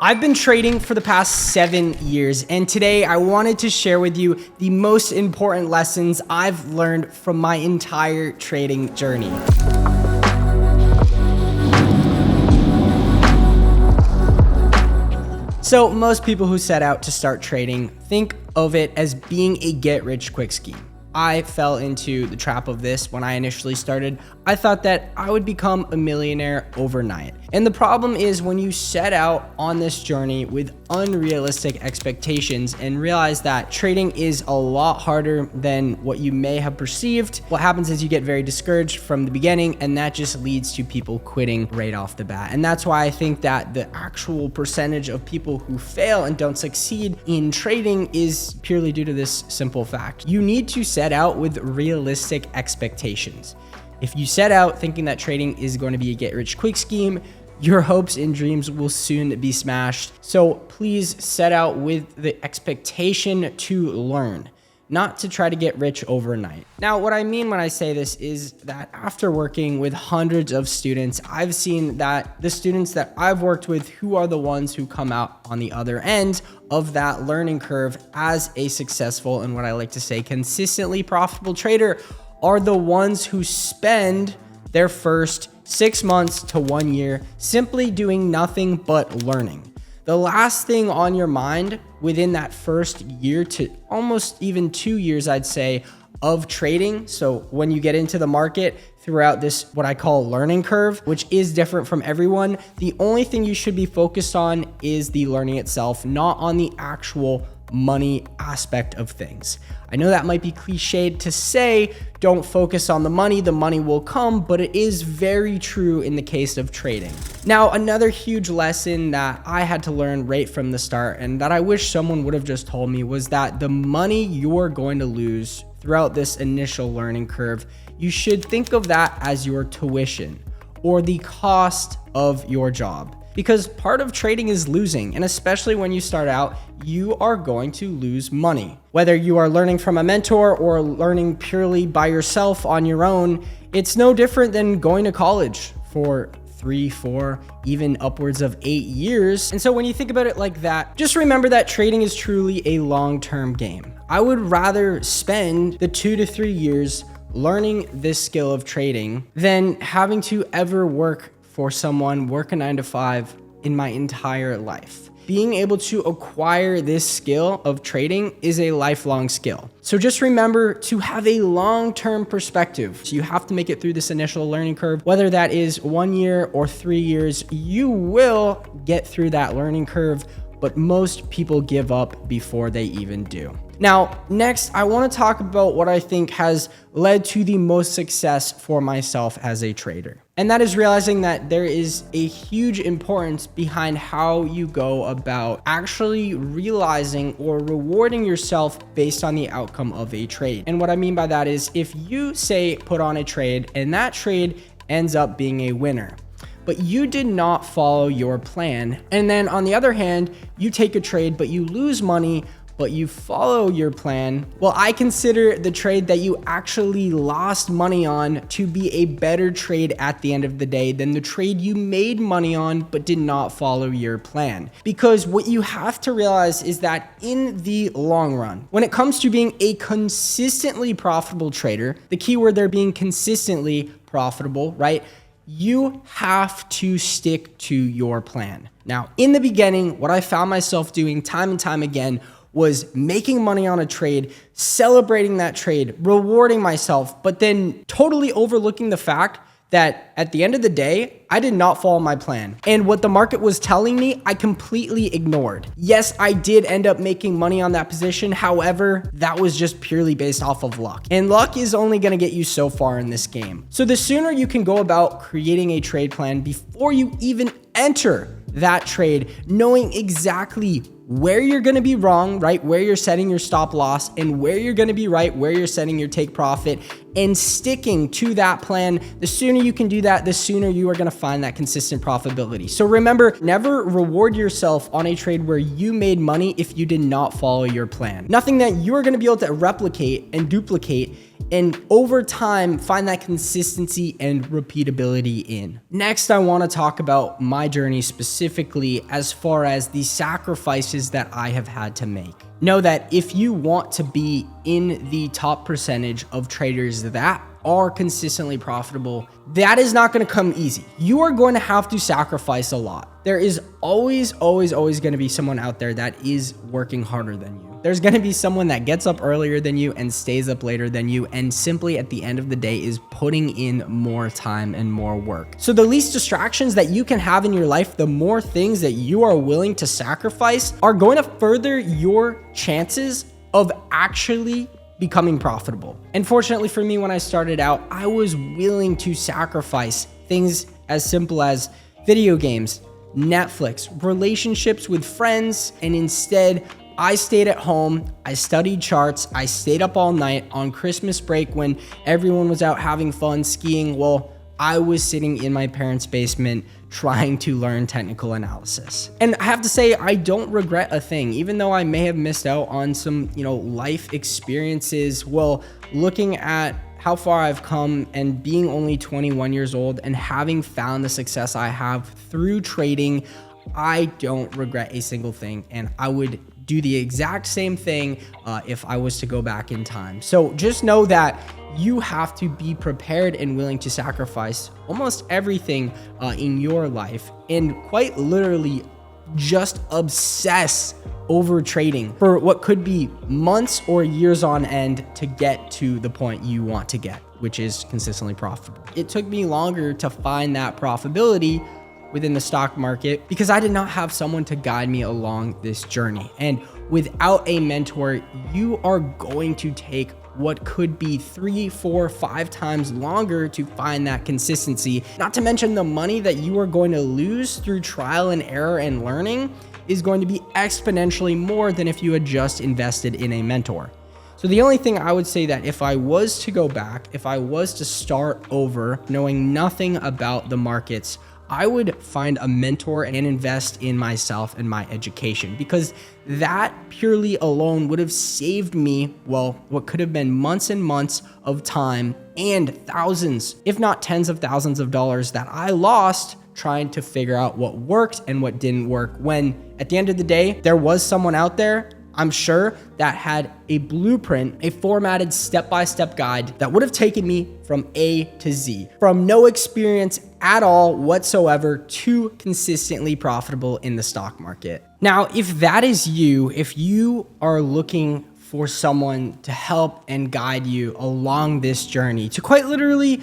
I've been trading for the past 7 years, and today I wanted to share with you the most important lessons I've learned from my entire trading journey. So most people who set out to start trading think of it as being a get-rich-quick scheme. I fell into the trap of this when I initially started. I thought that I would become a millionaire overnight. And the problem is when you set out on this journey with unrealistic expectations and realize that trading is a lot harder than what you may have perceived, what happens is you get very discouraged from the beginning, and that just leads to people quitting right off the bat. And that's why I think that the actual percentage of people who fail and don't succeed in trading is purely due to this simple fact. You need to set out with realistic expectations. If you set out thinking that trading is going to be a get-rich-quick scheme, your hopes and dreams will soon be smashed. So please set out with the expectation to learn, not to try to get rich overnight. Now, what I mean when I say this is that after working with hundreds of students, I've seen that the students that I've worked with who are the ones who come out on the other end of that learning curve as a successful and what I like to say consistently profitable trader are the ones who spend their first 6 months to 1 year simply doing nothing but learning. The last thing on your mind within that first year to almost even 2 years, I'd say, of trading. So when you get into the market throughout this, what I call learning curve, which is different from everyone, the only thing you should be focused on is the learning itself, not on the actual money aspect of things. I know that might be cliched to say, don't focus on the money will come, but it is very true in the case of trading. Now, another huge lesson that I had to learn right from the start and that I wish someone would have just told me was that the money you're going to lose throughout this initial learning curve, you should think of that as your tuition or the cost of your job. Because part of trading is losing, and especially when you start out, you are going to lose money. Whether you are learning from a mentor or learning purely by yourself on your own, it's no different than going to college for 3, 4, even upwards of 8 years. And so when you think about it like that, just remember that trading is truly a long-term game. I would rather spend the 2 to 3 years learning this skill of trading than having to ever work for someone, work a 9 to 5 in my entire life. Being able to acquire this skill of trading is a lifelong skill. So just remember to have a long-term perspective. So you have to make it through this initial learning curve, whether that is 1 year or 3 years, you will get through that learning curve, but most people give up before they even do. Now, next, I want to talk about what I think has led to the most success for myself as a trader. And that is realizing that there is a huge importance behind how you go about actually realizing or rewarding yourself based on the outcome of a trade. And what I mean by that is if you say put on a trade and that trade ends up being a winner, but you did not follow your plan. And then on the other hand, you take a trade, but you lose money, but you follow your plan. Well, I consider the trade that you actually lost money on to be a better trade at the end of the day than the trade you made money on, but did not follow your plan. Because what you have to realize is that in the long run, when it comes to being a consistently profitable trader, the keyword there being consistently profitable, right? You have to stick to your plan. Now, in the beginning, what I found myself doing time and time again was making money on a trade, celebrating that trade, rewarding myself, but then totally overlooking the fact that at the end of the day, I did not follow my plan. And what the market was telling me, I completely ignored. Yes, I did end up making money on that position. However, that was just purely based off of luck. And luck is only gonna get you so far in this game. So the sooner you can go about creating a trade plan before you even enter that trade, knowing exactly where you're going to be wrong, right? Where you're setting your stop loss and where you're going to be right, where you're setting your take profit and sticking to that plan. The sooner you can do that, the sooner you are going to find that consistent profitability. So remember, never reward yourself on a trade where you made money if you did not follow your plan. Nothing that you're going to be able to replicate and duplicate and over time find that consistency and repeatability in. Next, I want to talk about my journey specifically as far as the sacrifices that I have had to make. Know that if you want to be in the top percentage of traders that are consistently profitable, that is not going to come easy. You are going to have to sacrifice a lot. There is always going to be someone out there that is working harder than you. There's going to be someone that gets up earlier than you and stays up later than you, and simply at the end of the day is putting in more time and more work. So the least distractions that you can have in your life, the more things that you are willing to sacrifice are going to further your chances of actually becoming profitable. And fortunately for me, when I started out, I was willing to sacrifice things as simple as video games, Netflix, relationships with friends, and instead I stayed at home, I studied charts, I stayed up all night on Christmas break when everyone was out having fun skiing. Well, I was sitting in my parents' basement trying to learn technical analysis. And I have to say, I don't regret a thing, even though I may have missed out on some, life experiences. Well, looking at how far I've come and being only 21 years old and having found the success I have through trading, I don't regret a single thing. And I would do the exact same thing if I was to go back in time. So just know that you have to be prepared and willing to sacrifice almost everything in your life, and quite literally just obsess over trading for what could be months or years on end to get to the point you want to get, which is consistently profitable. It took me longer to find that profitability within the stock market because I did not have someone to guide me along this journey. And without a mentor, you are going to take what could be 3, 4, 5 times longer to find that consistency. Not to mention the money that you are going to lose through trial and error and learning is going to be exponentially more than if you had just invested in a mentor. So the only thing I would say that if I was to go back, if I was to start over knowing nothing about the markets, I would find a mentor and invest in myself and my education, because that purely alone would have saved me, well, what could have been months and months of time and thousands, if not tens of thousands of dollars that I lost trying to figure out what worked and what didn't work, when at the end of the day, there was someone out there, I'm sure, that had a blueprint, a formatted step-by-step guide that would have taken me from A to Z, from no experience at all whatsoever to consistently profitable in the stock market. Now, if that is you, if you are looking for someone to help and guide you along this journey, to quite literally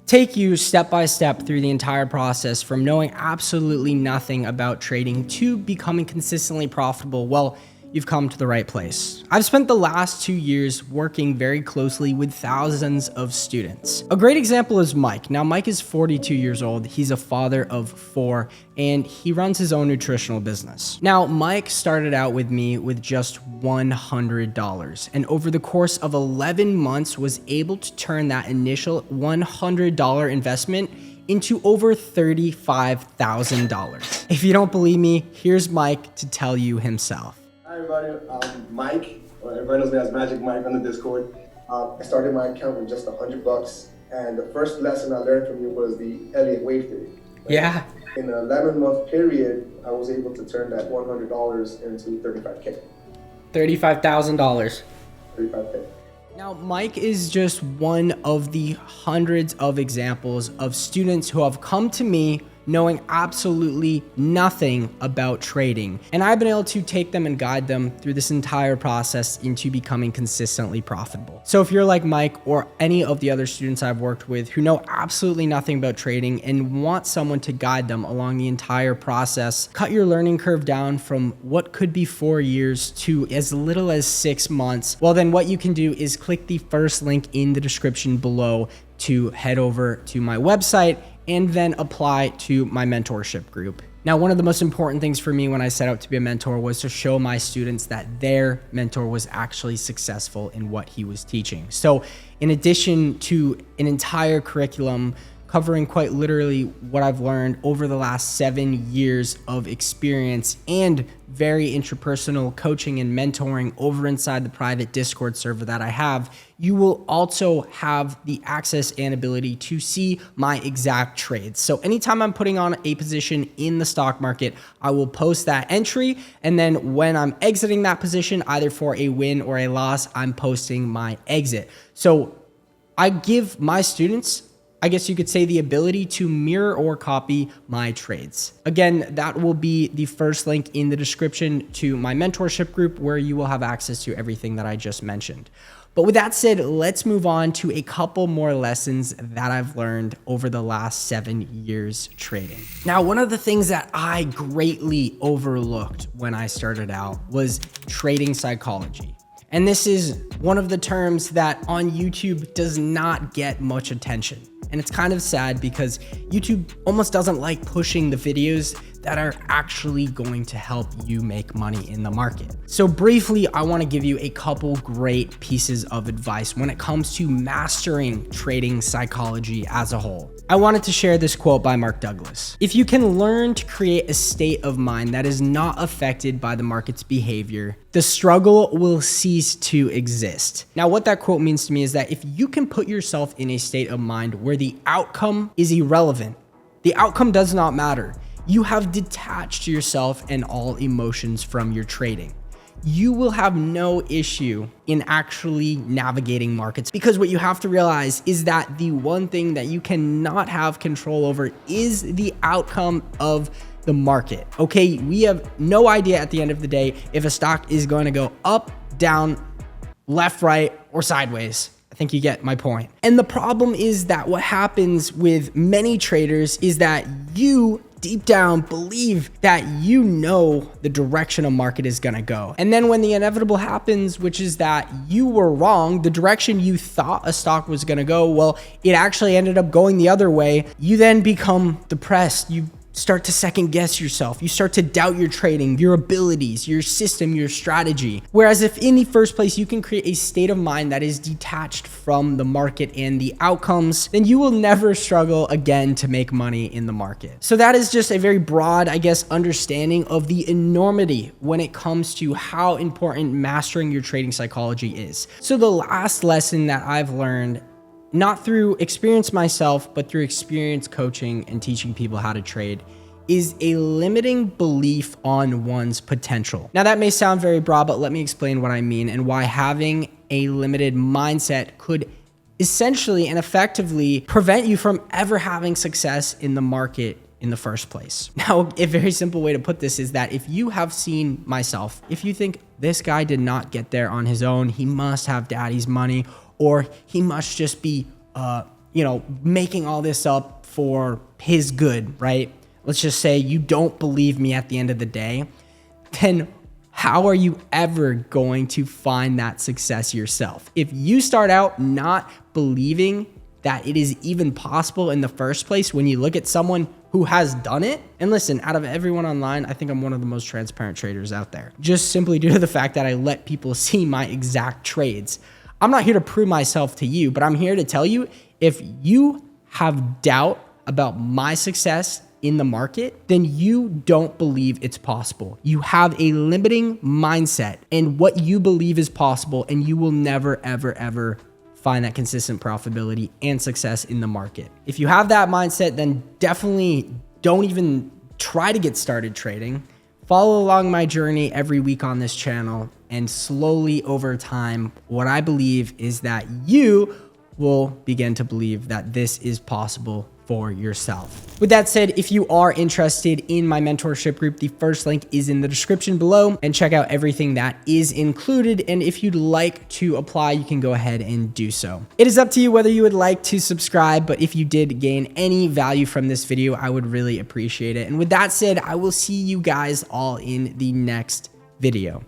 take you step by step through the entire process from knowing absolutely nothing about trading to becoming consistently profitable, well, you've come to the right place. I've spent the last 2 years working very closely with thousands of students. A great example is Mike. Now, Mike is 42 years old. He's a father of 4, and he runs his own nutritional business. Now, Mike started out with me with just $100, and over the course of 11 months was able to turn that initial $100 investment into over $35,000. If you don't believe me, here's Mike to tell you himself. Hi everybody, I'm Mike, or everybody knows me as Magic Mike on the Discord. I started my account with just $100, and the first lesson I learned from you was the Elliott wave theory. Yeah. In an 11-month period, I was able to turn that $100 into $35K. $35,000. $35K. Now, Mike is just one of the hundreds of examples of students who have come to me knowing absolutely nothing about trading. And I've been able to take them and guide them through this entire process into becoming consistently profitable. So if you're like Mike or any of the other students I've worked with who know absolutely nothing about trading and want someone to guide them along the entire process, cut your learning curve down from what could be 4 years to as little as 6 months, well, then what you can do is click the first link in the description below to head over to my website and then apply to my mentorship group. Now, one of the most important things for me when I set out to be a mentor was to show my students that their mentor was actually successful in what he was teaching. So in addition to an entire curriculum covering quite literally what I've learned over the last 7 years of experience and very interpersonal coaching and mentoring over inside the private Discord server that I have, you will also have the access and ability to see my exact trades. So anytime I'm putting on a position in the stock market, I will post that entry. And then when I'm exiting that position, either for a win or a loss, I'm posting my exit. So I give my students, I guess you could say, the ability to mirror or copy my trades. Again, that will be the first link in the description to my mentorship group, where you will have access to everything that I just mentioned. But with that said, let's move on to a couple more lessons that I've learned over the last 7 years trading. Now, one of the things that I greatly overlooked when I started out was trading psychology. And this is one of the terms that on YouTube does not get much attention. And it's kind of sad because YouTube almost doesn't like pushing the videos that are actually going to help you make money in the market. So briefly, I want to give you a couple great pieces of advice when it comes to mastering trading psychology as a whole. I wanted to share this quote by Mark Douglas. If you can learn to create a state of mind that is not affected by the market's behavior, the struggle will cease to exist. Now, what that quote means to me is that if you can put yourself in a state of mind where the outcome is irrelevant, the outcome does not matter, you have detached yourself and all emotions from your trading, you will have no issue in actually navigating markets, because what you have to realize is that the one thing that you cannot have control over is the outcome of the market. Okay, we have no idea at the end of the day if a stock is going to go up, down, left, right, or sideways. I think you get my point. And the problem is that what happens with many traders is that you deep down believe that you know the direction a market is gonna go. And then when the inevitable happens, which is that you were wrong, the direction you thought a stock was gonna go, well, it actually ended up going the other way, you then become depressed. You start to second guess yourself. You start to doubt your trading, your abilities, your system, your strategy. Whereas if in the first place you can create a state of mind that is detached from the market and the outcomes, then you will never struggle again to make money in the market. So that is just a very broad, I guess, understanding of the enormity when it comes to how important mastering your trading psychology is. So the last lesson that I've learned, not through experience myself, but through experience coaching and teaching people how to trade, is a limiting belief on one's potential. Now that may sound very broad, but let me explain what I mean and why having a limited mindset could essentially and effectively prevent you from ever having success in the market in the first place. Now, a very simple way to put this is that if you have seen myself, if you think this guy did not get there on his own, he must have daddy's money, or he must just be, making all this up for his good, right? Let's just say you don't believe me at the end of the day, then how are you ever going to find that success yourself? If you start out not believing that it is even possible in the first place when you look at someone who has done it, and listen, out of everyone online, I think I'm one of the most transparent traders out there, just simply due to the fact that I let people see my exact trades. I'm not here to prove myself to you, but I'm here to tell you, if you have doubt about my success in the market, then you don't believe it's possible. You have a limiting mindset in what you believe is possible, and you will never, ever, ever find that consistent profitability and success in the market. If you have that mindset, then definitely don't even try to get started trading. Follow along my journey every week on this channel, and slowly over time, what I believe is that you will begin to believe that this is possible for yourself. With that said, if you are interested in my mentorship group, the first link is in the description below, and check out everything that is included. And if you'd like to apply, you can go ahead and do so. It is up to you whether you would like to subscribe, but if you did gain any value from this video, I would really appreciate it. And with that said, I will see you guys all in the next video.